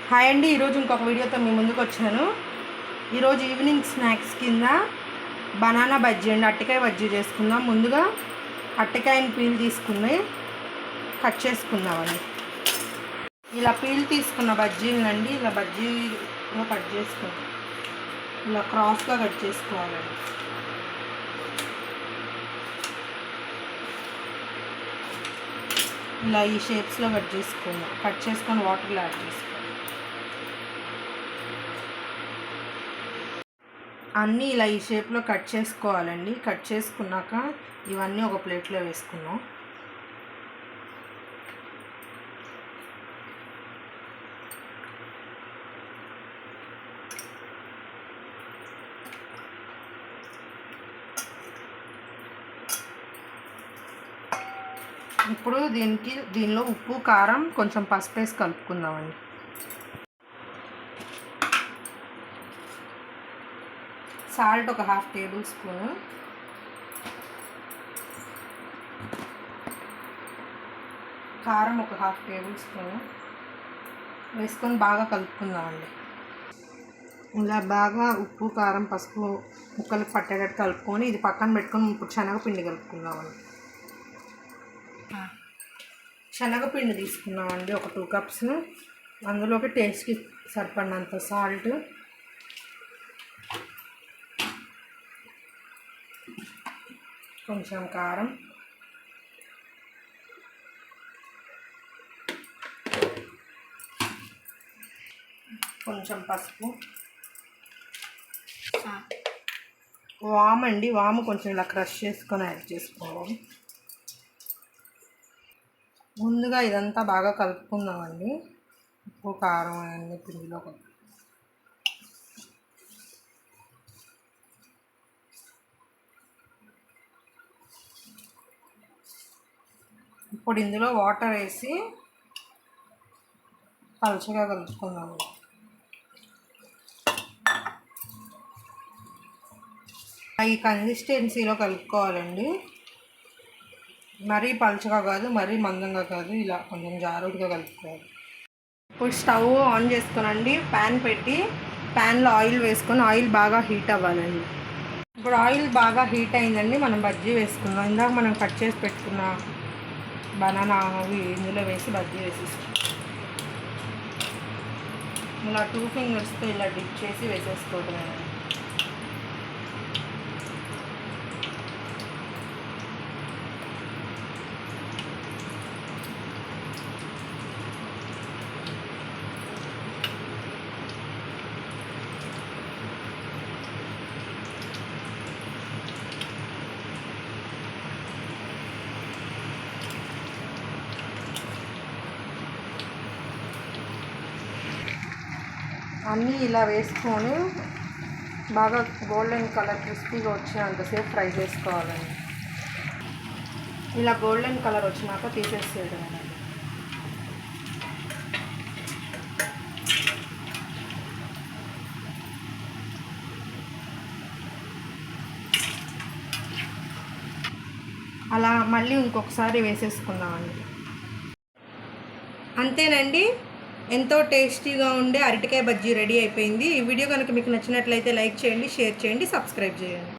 Hi అండి, ఈరోజు ఇంకొక వీడియోతో మీ ముందుకు వచ్చాను. ఈరోజు ఈవినింగ్ స్నాక్స్ కింద బనానా బజ్జీ అండి, అరటికాయ బజ్జీ చేసుకుందాం. ముందుగా అరటికాయని పీల్ తీసుకుని కట్ చేసుకుందామండి. ఇలా పీల్ తీసుకున్న బజ్జీలండి ఇలా బజ్జీలో కట్ చేసుకుందాం. ఇలా క్రాస్గా కట్ చేసుకోవాలండి. ఇలా ఈ షేప్స్లో కట్ చేసుకొని వాటర్లో యాడ్ చేసుకోవాలి. అన్నీ ఇలా ఈ షేప్లో కట్ చేసుకోవాలండి. కట్ చేసుకున్నాక ఇవన్నీ ఒక ప్లేట్లో వేసుకున్నాం. ఇప్పుడు దీనిలో ఉప్పు, కారం, కొంచెం పసుపు వేసి కలుపుకుందామండి. సాల్ట్ ఒక 1/2 టేబుల్ స్పూను, కారం ఒక 1/2 టేబుల్ స్పూను వేసుకొని బాగా కలుపుకుందామండి. ఇలా బాగా ఉప్పు, కారం, పసుపు ముక్కలకు పట్టేటట్టు కలుపుకొని ఇది పక్కన పెట్టుకొని ఇప్పుడు శనగపిండి కలుపుకుందామండి. శనగపిండి తీసుకున్నామండి ఒక 2 కప్స్. అందులోకి టేస్ట్కి సరిపడినంత సాల్ట్, కొంచెం కారం, కొంచెం పసుపు, వాము అండి. వాము కొంచెం ఇలా క్రష్ చేసుకొని యాడ్ చేసుకోవాలి. ముందుగా ఇదంతా బాగా కలుపుకుందామండి. ఉప్పు, కారం అన్నీ పిండిలో ఇప్పుడు ఇందులో వాటర్ వేసి పలుచగా కలుపుకుందాము. ఈ కన్సిస్టెన్సీలో కలుపుకోవాలండి. మరీ పలుచగా కాదు, మరీ మందంగా కాదు, ఇలా కొంచెం జారుడుగా కలుపుకోవాలి. ఇప్పుడు స్టవ్ ఆన్ చేసుకోనండి. ప్యాన్ పెట్టి ప్యాన్లో ఆయిల్ వేసుకొని ఆయిల్ బాగా హీట్ అవ్వాలండి. ఇప్పుడు ఆయిల్ బాగా హీట్ అయిందండి. మనం బజ్జీ వేసుకుందాం. ఇందాక మనం కట్ చేసి పెట్టుకున్న బనానా అవి ఇందులో వేసి బజ్జీ వేసేస్తాం. ఇలా 2 ఫింగర్స్తో ఇలా డిప్ చేసి వేసేసుకోవటం. అన్నీ ఇలా వేసుకొని బాగా గోల్డెన్ కలర్ క్రిస్పీగా వచ్చేంతసేపు ఫ్రై చేసుకోవాలండి. ఇలా గోల్డెన్ కలర్ వచ్చినాక తీసేసేయడం. అలా మళ్ళీ ఇంకొకసారి వేసేసుకుందామండి. అంతేనండి, ఎంతో టేస్టీగా ఉండే అరటికాయ బజ్జీ రెడీ అయిపోయింది. ఈ వీడియో కనుక మీకు నచ్చినట్లయితే లైక్ చేయండి, షేర్ చేయండి, సబ్స్క్రైబ్ చేయండి.